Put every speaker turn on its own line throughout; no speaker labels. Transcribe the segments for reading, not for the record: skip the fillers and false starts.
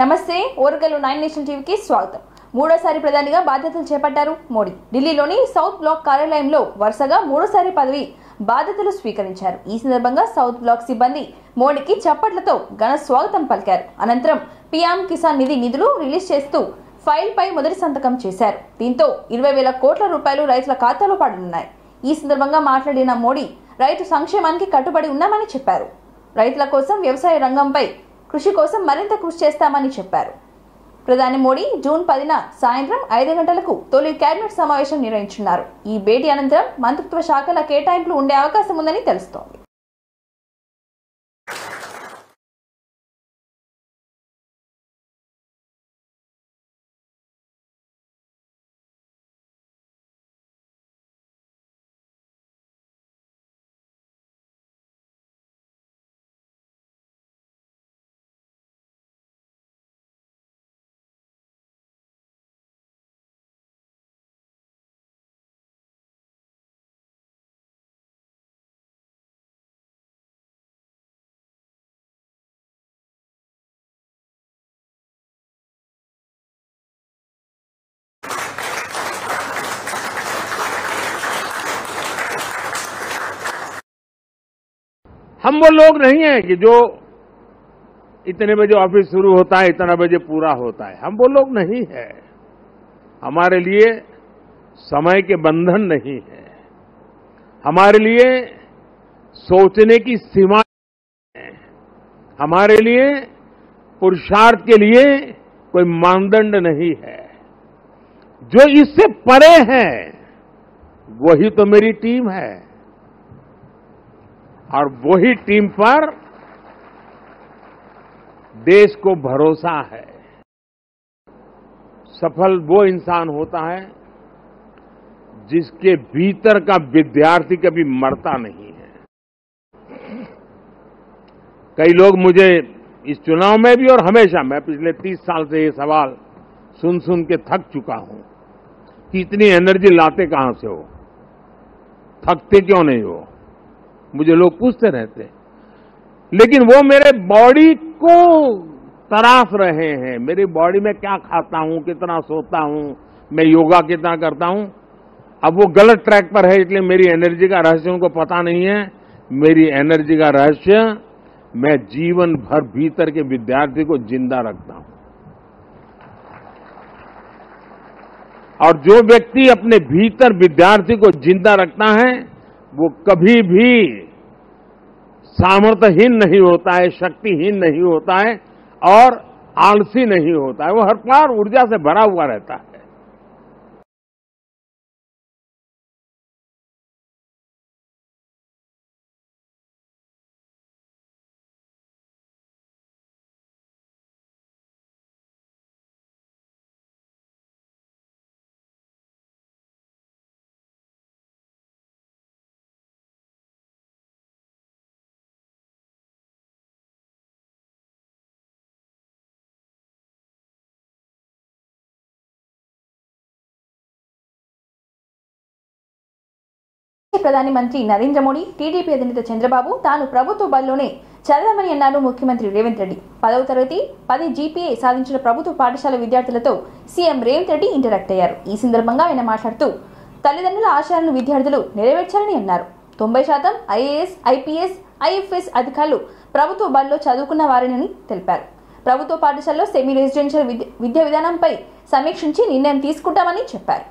నమస్తే ఓర్గలు 9 నేషనల్ టీవీకి స్వాగతం. మూడోసారి ప్రధానిగా బాధ్యతలు చేపట్టారు మోడీ. ఢిల్లీలోని సౌత్ బ్లాక్ కార్యాలయంలో వరుసగా మూడోసారి పదవి బాధ్యతలు స్వీకరించారు. ఈ సందర్భంగా సౌత్ బ్లాక్ సిబ్బంది మోడీకి చప్పట్లతో ఘన స్వాగతం పలికారు. అనంతరం పీఎం కిసాన్ నిధి నిధులు రిలీజ్ చేస్తూ ఫైల్ పై మొదటి సంతకం చేశారు. దీంతో 20,000 కోట్ల రూపాయలు రైతుల ఖాతాలో పడనున్నాయి. ఈ సందర్భంగా మాట్లాడిన మోడీ రైతు సంక్షేమానికి కట్టుబడి ఉన్నామని చెప్పారు. రైతుల కోసం వ్యవసాయ రంగంపై కృషి కోసం మరింత కృషి చేస్తామని చెప్పారు. ప్రధాని మోడీ జూన్ 10న సాయంత్రం 5 గంటలకు తొలి కేబినెట్ సమావేశం నిర్వహించున్నారు. ఈ భేటీ అనంతరం మంత్రిత్వ శాఖల కేటాయింపులు ఉండే అవకాశం ఉందని తెలుస్తోంది.
हम वो लोग नहीं हैं कि जो इतने बजे ऑफिस शुरू होता है इतना बजे पूरा होता है. हम वो लोग नहीं है. हमारे लिए समय के बंधन नहीं है. हमारे लिए सोचने की सीमा है. हमारे लिए पुरुषार्थ के लिए कोई मानदंड नहीं है. जो इससे परे है वही तो मेरी टीम है और वही टीम पर देश को भरोसा है. सफल वो इंसान होता है जिसके भीतर का विद्यार्थी कभी मरता नहीं है. कई लोग मुझे इस चुनाव में भी और हमेशा, मैं पिछले 30 साल से ये सवाल सुन सुन के थक चुका हूं कि इतनी एनर्जी लाते कहां से हो, थकते क्यों नहीं हो, मुझे लोग पूछते रहते. लेकिन वो मेरे बॉडी को तराश रहे हैं. मेरी बॉडी में क्या खाता हूं, कितना सोता हूं, मैं योगा कितना करता हूं. अब वो गलत ट्रैक पर है, इसलिए मेरी एनर्जी का रहस्य उनको पता नहीं है. मेरी एनर्जी का रहस्य मैं जीवन भर भीतर के विद्यार्थी को जिंदा रखता हूं. और जो व्यक्ति अपने भीतर विद्यार्थी को जिंदा रखता है वो कभी भी सामर्थ्यहीन नहीं होता है, शक्तिहीन नहीं होता है और आलसी नहीं होता है. वो हर बार ऊर्जा से भरा हुआ रहता है.
ప్రధాని మంత్రి నరేంద్ర మోడీ, టీడీపీ అధినేత చంద్రబాబు తాను ప్రభుత్వ బడిలోనే చదవమని అన్నారు ముఖ్యమంత్రి రేవంత్ రెడ్డి. 10వ తరగతి 10 జీపీఏ సాధించిన ప్రభుత్వ పాఠశాల విద్యార్థులతో సీఎం రేవంత్ రెడ్డి ఇంటరాక్ట్ అయ్యారు. ఈ సందర్భంగా ఆయన మాట్లాడుతూ తల్లిదండ్రుల ఆశయాలను విద్యార్థులు నెరవేర్చాలని అన్నారు. 90% ఐఏఎస్, ఐపీఎస్, ఐఎఫ్ఎస్ అధికారులు ప్రభుత్వ బడిలో చదువుకున్న వారేనని తెలిపారు. ప్రభుత్వ పాఠశాలలో సెమీ రెసిడెన్షియల్ విద్యా విధానంపై సమీక్షించి నిర్ణయం తీసుకుంటామని చెప్పారు.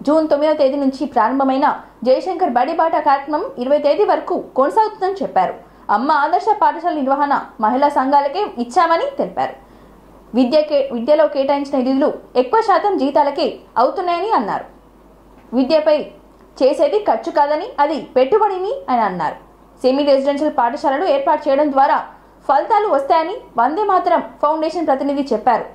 జూన్ 9వ తేదీ నుంచి ప్రారంభమైన జయశంకర్ బడిబాట కార్యక్రమం 20వ తేదీ వరకు కొనసాగుతుందని చెప్పారు. అమ్మ ఆదర్శ పాఠశాల నిర్వహణ మహిళా సంఘాలకే ఇచ్చామని తెలిపారు. విద్యలో కేటాయించిన నిధులు ఎక్కువ శాతం జీతాలకే అవుతున్నాయని అన్నారు. విద్యపై చేసేది ఖర్చు కాదని అది పెట్టుబడిని అని అన్నారు. సెమీ రెసిడెన్షియల్ పాఠశాలలు ఏర్పాటు చేయడం ద్వారా ఫలితాలు వస్తాయని వందే మాతరం ఫౌండేషన్ ప్రతినిధి చెప్పారు.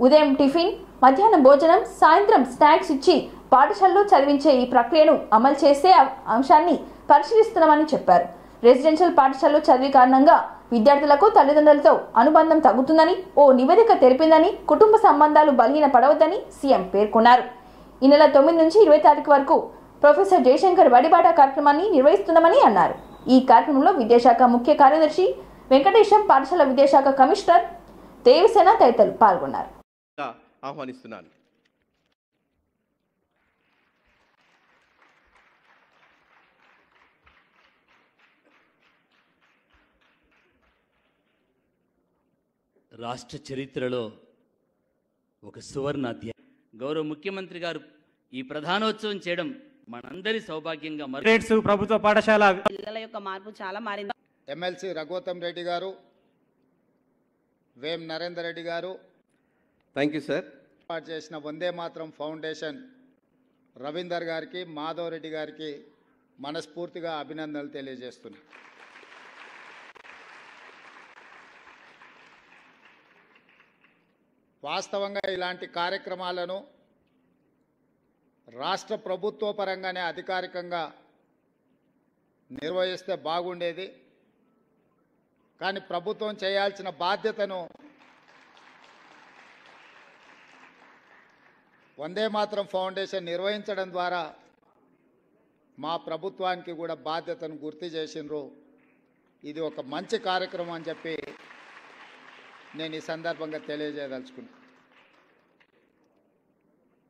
ఉదయం టిఫిన్, మధ్యాహ్నం భోజనం, సాయంత్రం స్నాక్స్ ఇచ్చి పాఠశాలలో చదివించే ఈ ప్రక్రియను అమలు చేసే అంశాన్ని పరిశీలిస్తున్నామని చెప్పారు. రెసిడెన్షియల్ పాఠశాలలో చదివి కారణంగా విద్యార్థులకు తల్లిదండ్రులతో అనుబంధం తగ్గుతుందని ఓ నివేదిక తెలిపిందని, కుటుంబ సంబంధాలు బలహీన పడవద్దని సీఎం పేర్కొన్నారు. ఈ నెల 9 నుంచి 20 తారీఖు వరకు ప్రొఫెసర్ జయశంకర్ బడిబాట కార్యక్రమాన్ని నిర్వహిస్తున్నామని అన్నారు. ఈ కార్యక్రమంలో విద్యాశాఖ ముఖ్య కార్యదర్శి వెంకటేశం, పాఠశాల విద్యాశాఖ కమిషనర్ దేవసేన తదితరులు పాల్గొన్నారు.
ఆహ్వానిస్తున్నాను.
రాష్ట్ర చరిత్రలో ఒక సువర్ణ అధ్యాయం. గౌరవ ముఖ్యమంత్రి గారు ఈ ప్రధానోత్సవం చేయడం మనందరి సౌభాగ్యంగా
ప్రభుత్వ పాఠశాల
పిల్లల యొక్క మార్పు చాలా మారింది.
ఎమ్మెల్సీ రఘువతం రెడ్డి గారు, వేం నరేందర్ రెడ్డి గారు,
థ్యాంక్ యూ సార్.
ఏర్పాటు చేసిన వందే మాతరం ఫౌండేషన్ రవీందర్ గారికి, మాధవ్ రెడ్డి గారికి మనస్ఫూర్తిగా అభినందనలు తెలియజేస్తున్నాను. వాస్తవంగా ఇలాంటి కార్యక్రమాలను రాష్ట్ర ప్రభుత్వ పరంగానే అధికారికంగా నిర్వహిస్తే బాగుండేది. కానీ ప్రభుత్వం చేయాల్సిన బాధ్యతను వందే మాతరం ఫౌండేషన్ నిర్వహించడం ద్వారా మా ప్రభుత్వానికి కూడా బాధ్యతను గుర్తు చేసినారు. ఇది ఒక మంచి కార్యక్రమం అని చెప్పి నేను ఈ సందర్భంగా తెలియజేయదలుచుకున్నాను.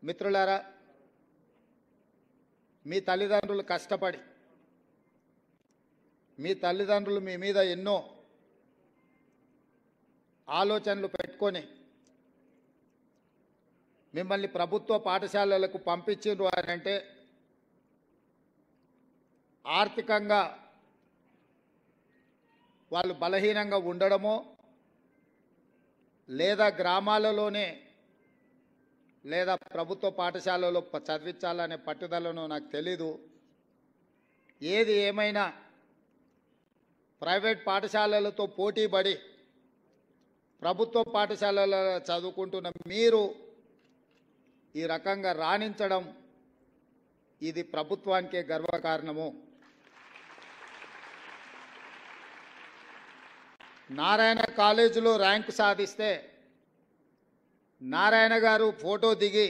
మిత్రులారా, మీ తల్లిదండ్రులు కష్టపడి, మీ తల్లిదండ్రులు మీ మీద ఎన్నో ఆలోచనలు పెట్టుకొని మిమ్మల్ని ప్రభుత్వ పాఠశాలలకు పంపించిండ్రు అని అంటే ఆర్థికంగా వాళ్ళు బలహీనంగా ఉండడమో లేదా గ్రామాలలోనే లేదా ప్రభుత్వ పాఠశాలలో చదివించాలనే పట్టుదలను నాకు తెలీదు. ఏది ఏమైనా ప్రైవేట్ పాఠశాలలతో పోటీపడి ప్రభుత్వ పాఠశాలలో చదువుకుంటున్న మీరు ఈ రకంగా రాణించడం ఇది ప్రభుత్వానికే గర్వకారణము. నారాయణ కాలేజీలో ర్యాంకు సాధిస్తే నారాయణ గారు ఫోటో దిగి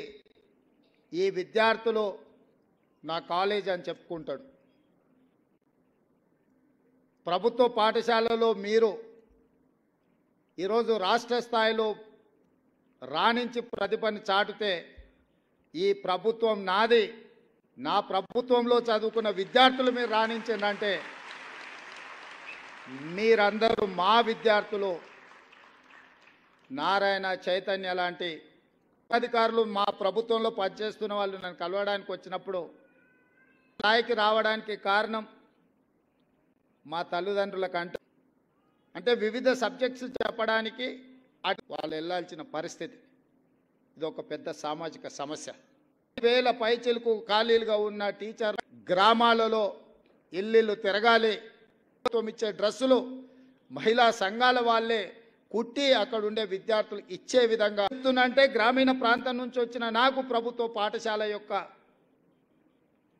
ఈ విద్యార్థులు నా కాలేజ్ అని చెప్పుకుంటాడు. ప్రభుత్వ పాఠశాలలో మీరు ఈరోజు రాష్ట్ర స్థాయిలో రాణించి ప్రతిభను చాటితే ఈ ప్రభుత్వం నాది, నా ప్రభుత్వంలో చదువుకున్న విద్యార్థులు మీరు రాణించిందంటే మీరందరూ మా విద్యార్థులు. నారాయణ, చైతన్య లాంటి అధికారులు మా ప్రభుత్వంలో పనిచేస్తున్న వాళ్ళు నన్ను కలవడానికి వచ్చినప్పుడు స్థాయికి రావడానికి కారణం మా తల్లిదండ్రుల కంటే అంటే వివిధ సబ్జెక్ట్స్ చెప్పడానికి వాళ్ళు వెళ్ళాల్సిన పరిస్థితి. ఇది ఒక పెద్ద సామాజిక సమస్య. 1000 పైచిలకు ఖాళీలుగా ఉన్న టీచర్లు గ్రామాలలో ఇల్లు తిరగాలి. ఇచ్చే డ్రెస్సులు మహిళా సంఘాల వాళ్ళే కుట్టి అక్కడ ఉండే విద్యార్థులు ఇచ్చే విధంగా అంటే గ్రామీణ ప్రాంతం నుంచి వచ్చిన నాకు ప్రభుత్వ పాఠశాల యొక్క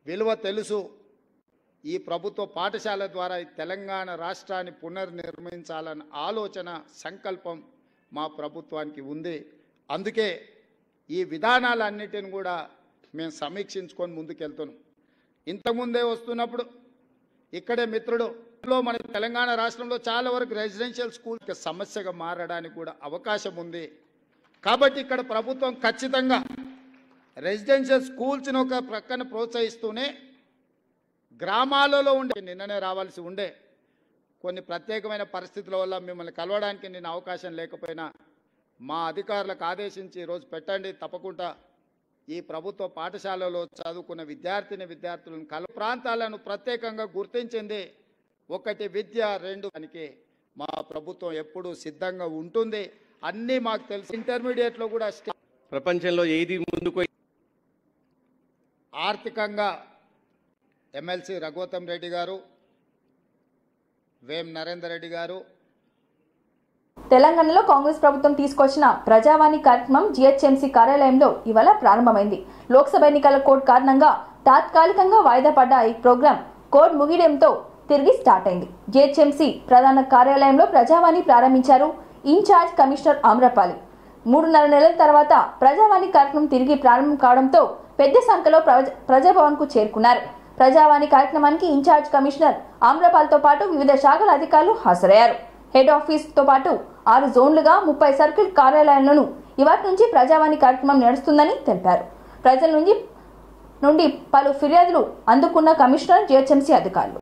విలువ తెలుసు. ఈ ప్రభుత్వ పాఠశాల ద్వారా తెలంగాణ రాష్ట్రాన్ని పునర్నిర్మించాలన్న ఆలోచన, సంకల్పం మా ప్రభుత్వానికి ఉంది. అందుకే ఈ విధానాలన్నిటిని కూడా మేము సమీక్షించుకొని ముందుకెళ్తున్నాం. ఇంతకుముందే వస్తున్నప్పుడు ఇక్కడే మిత్రుడు మన తెలంగాణ రాష్ట్రంలో చాలా వరకు రెసిడెన్షియల్ స్కూల్ సమస్యగా మారడానికి కూడా అవకాశం ఉంది. కాబట్టి ఇక్కడ ప్రభుత్వం ఖచ్చితంగా రెసిడెన్షియల్ స్కూల్స్ని ఒక ప్రక్కన ప్రోత్సహిస్తూనే గ్రామాలలో ఉండే నిన్ననే రావాల్సి ఉండే కొన్ని ప్రత్యేకమైన పరిస్థితుల వల్ల మిమ్మల్ని కలవడానికి నేను అవకాశం లేకపోయినా మా అధికారులకు ఆదేశించి ఈరోజు పెట్టండి, తప్పకుండా ఈ ప్రభుత్వ పాఠశాలలో చదువుకున్న విద్యార్థులను ప్రాంతాలను ప్రత్యేకంగా గుర్తించింది. 1 విద్య, 2 దానికి మా ప్రభుత్వం ఎప్పుడూ సిద్ధంగా ఉంటుంది. అన్నీ మాకు తెలుసు. ఇంటర్మీడియట్లో కూడా
ప్రపంచంలో ఏది ముందుకు
ఆర్థికంగా ఎమ్మెల్సీ రఘువతం రెడ్డి గారు, వేం నరేందర్ రెడ్డి గారు.
తెలంగాణలో కాంగ్రెస్ ప్రభుత్వం తీసుకొచ్చిన ప్రజావాణి కార్యక్రమం జీహెచ్ఎంసీ కార్యాలయంలో ఇవాళ ప్రారంభమైంది. లోక్సభ ఎన్నికల కోడ్ కారణంగా తాత్కాలికంగా వాయిదా పడ్డ ఈ ప్రోగ్రాం కోడ్ ముగియడంతో తిరిగి స్టార్ట్ అయింది. జీహెచ్ఎంసీ ప్రధాన కార్యాలయంలో ప్రజావాణి ప్రారంభించారు ఇన్ఛార్జ్ కమిషనర్ ఆమ్రపాలి. 3.5 నెలల తర్వాత ప్రజావాణి కార్యక్రమం తిరిగి ప్రారంభం కావడంతో పెద్ద సంఖ్యలో ప్రజాభవన్ కు చేరుకున్నారు. ప్రజావాణి కార్యక్రమానికి ఇన్ఛార్జ్ కమిషనర్ ఆమ్రపాల్తో పాటు వివిధ శాఖల అధికారులు హాజరయ్యారు. హెడ్ ఆఫీస్ తో పాటు 6 జోన్లుగా 30 సర్కిల్ కార్యాలయాలను ఇవాటి నుంచి ప్రజావాణి కార్యక్రమం నడుస్తుందని తెలిపారు. ప్రజల నుండి పలు ఫిర్యాదులు అందుకున్న కమిషనర్, జిహెచ్ఎంసీ అధికారులు.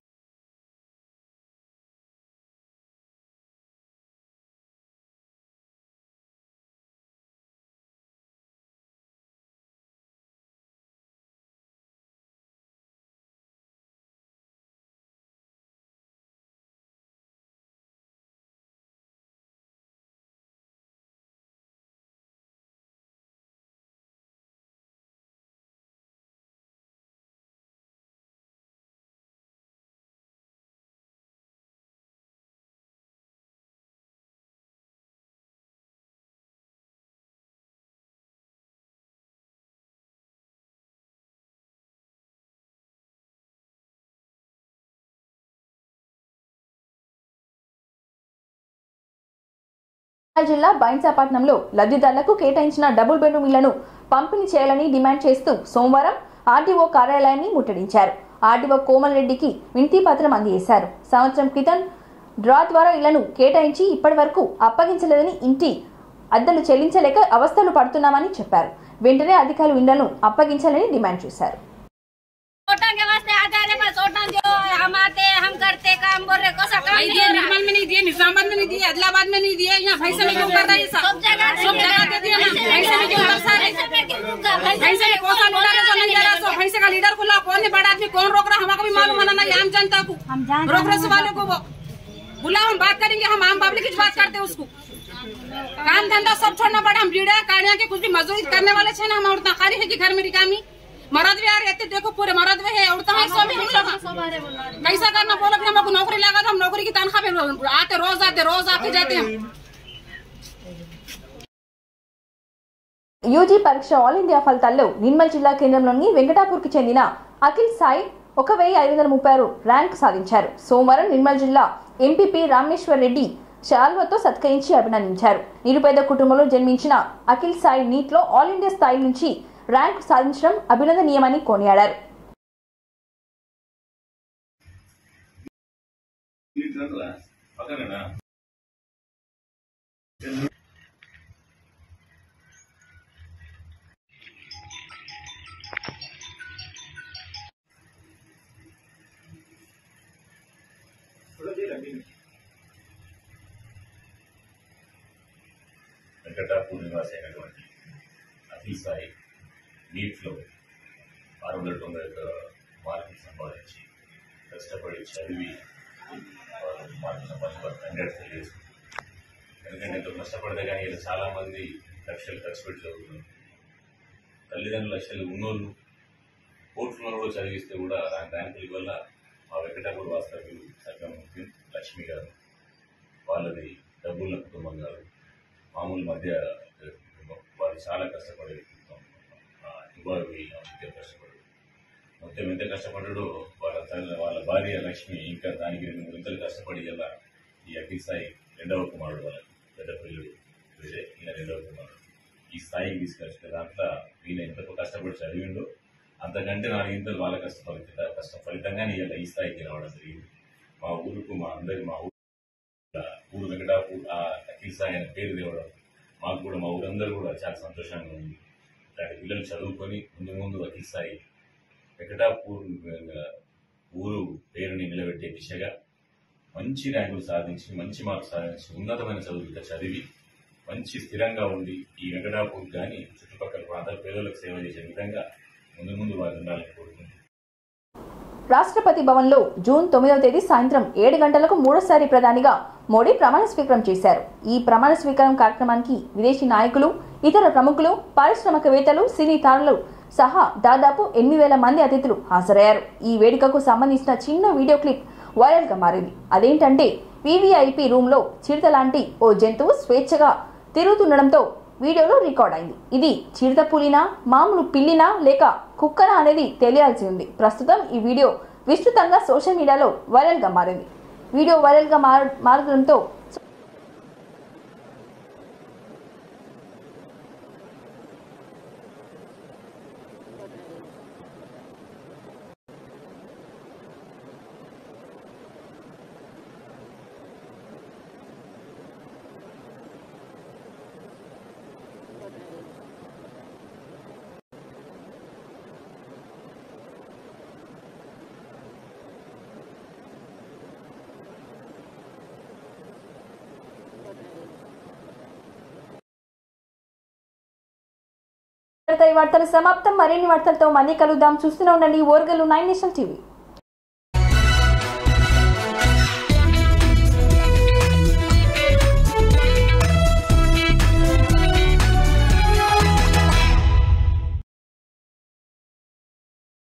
జిల్లా బైన్సాపట్నంలో లబ్ధిదారులకు కేటాయించిన డబుల్ బెడ్రూమ్ ఇళ్లను పంపిణీ చేయాలని డిమాండ్ చేస్తూ సోమవారం ఆర్డీఓ కార్యాలయాన్ని ముట్టడించారు. ఆర్డీఓ కోమల్ రెడ్డికి వినతి పత్రం అందజేశారు. సంవత్సరం క్రితం డ్రా ద్వారా ఇళ్లను కేటాయించి ఇప్పటి వరకు అప్పగించలేదని, ఇంటి అద్దెలు చెల్లించలేక అవస్థలు పడుతున్నామని చెప్పారు. వెంటనే అధికారులు ఇళ్లను అప్పగించాలని డిమాండ్ చేశారు.
हम करते काम बोल रहे कोसा काम नहीं दिए, निर्मल में नहीं दिए, निजामाबाद में नहीं दिए, आदिलाबाद में नहीं दिए, यहाँ फैसले में क्यों कर रहा है? सब जगह दे दिए ना, फैसले में क्यों कर रहा है? फैसले में कौन सा लीडर है जो नहीं दे रहा? सो फैसले का लीडर खुला, कौन है बड़ा आदमी, कौन रोक रहा? हमको भी मालूम है ना, आम जनता को रोक रहे वाले को वो बुलाओ, हम बात करेंगे, हम आम पब्लिक की बात करते हैं उसको। काम धंधा सब छोड़ना पड़ा, हम लीडर काड़िया के कुछ भी मजदूरी करने वाले छे ना, हम उतना खाली है कि घर में रिकामी मरद भी आ रहे थे, देखो पूरे मरद में है, उड़ता है सो भी हम लोग कैसा करना बोलो, फिर हमको नौकरी लगा तो हम नौकरी की तनख्वाह पे आते रोज आते जाते हम।
యూజీ పరీక్ష ఆల్ ఇండియా ఫలితాల్లో నిర్మల్ జిల్లా కేంద్రంలోని వెంకటాపూర్కి చెందిన అఖిల్ సాయి 1536 ర్యాంక్ సాధించారు. సోమవారం నిర్మల్ జిల్లా ఎంపీపీ రామేశ్వర్ రెడ్డి శాల్వతో సత్కరించి అభినందించారు. నిరుపేద కుటుంబంలో జన్మించిన అఖిల్ సాయి నీట్లో ఆల్ ఇండియా స్థాయి నుంచి ర్యాంకు సాధించడం అభినందనీయమని కొనియాడారు.
వెంకటాపూర్ నివాసి అయినటువంటి అఖిల్ సాయి నీట్లో 691 మార్కులు సంపాదించి కష్టపడి చదివి మార్కులు సంపాదించి కంగ్రాట్స్ తెలియజేస్తుంది. ఎందుకంటే ఎంతో కష్టపడితే కానీ ఇలా చాలామంది లక్షలు ఖర్చు పెట్టి చదువుతున్నారు. తల్లిదండ్రులు లక్షలు ఉన్నోళ్ళు కోర్టులో కూడా చదివిస్తే కూడా ర్యాంకుల వల్ల మా వెంకటాపూర్ వాస్తవ్యులు సంగమూర్తి లక్ష్మి గారు, వాళ్ళది డబ్బుల కుటుంబం గారు, మామూలు మధ్య వాళ్ళు చాలా కష్టపడి కష్టపడు మొత్తం ఎంత కష్టపడ్డాడో వాళ్ళ భార్య లక్ష్మి ఇంకా దానికి 2 గుంతలు కష్టపడి ఇలా ఈ అఖిల్ సాయి 2వ కుమారుడు, వాళ్ళకి పెద్ద పిల్లడు ఇదే ఈయన 2వ కుమారుడు ఈ స్థాయికి తీసుకొచ్చిన దాంట్లో ఈయన ఎంత కష్టపడి చదివిండో అంతకంటే 4 ఇంతలు వాళ్ళ కష్టం ఫలితంగానే ఇలా ఈ స్థాయికి రావడం జరిగింది. మా ఊరుకు మా ఊరు వెంకటాపూర్ ఆ అఖిల్ సాయి అనే పేరు తేవడం మాకు కూడా మా ఊరందరూ కూడా చాలా సంతోషంగా ఉంది. ఇలాంటి పిల్లలు చదువుకొని ముందు అఖిల్ సాయి వెంకటాపూర్ ఊరు పేరుని నిలబెట్టే దిశగా మంచి ర్యాంకులు సాధించి మంచి మార్కులు సాధించి ఉన్నతమైన చదువులతో చదివి మంచి స్థిరంగా ఉండి ఈ వెంకటాపూర్ కానీ చుట్టుపక్కల ప్రాంతాల పేదలకు సేవ చేసే విధంగా ముందు వారు ఉండాలని కోరుకుంటున్నాను.
రాష్ట్రపతి భవన్లో జూన్ 9వ తేదీ సాయంత్రం 7 గంటలకు మూడోసారి ప్రధానిగా మోడీ ప్రమాణ స్వీకారం చేశారు. ఈ ప్రమాణ స్వీకారం కార్యక్రమానికి విదేశీ నాయకులు, ఇతర ప్రముఖులు, పారిశ్రామికవేత్తలు, సినీ తారలు సహా దాదాపు 8,000 మంది అతిథులు హాజరయ్యారు. ఈ వేడుకకు సంబంధించిన చిన్న వీడియో క్లిప్ వైరల్ గా మారింది. అదేంటంటే వివిఐపి రూమ్ లో చిరుత లాంటి ఓ జంతువు స్వేచ్ఛగా తిరుగుతుండడంతో వీడియోలో రికార్డ్ అయింది. ఇది చిరుత పులినా, మామూలు పిల్లినా లేక కుక్కనా అనేది తెలియాల్సి ఉంది. ప్రస్తుతం ఈ వీడియో విస్తృతంగా సోషల్ మీడియాలో వైరల్ గా మారింది. వీడియో వైరల్ గా మారడంతో ఈ వార్తలు సమాప్తం. మరిన్ని వార్తలతో మళ్ళీ కలుద్దాం. చూస్తూనే ఉండండి ఓర్గలు 9 నేషనల్ టీవీ.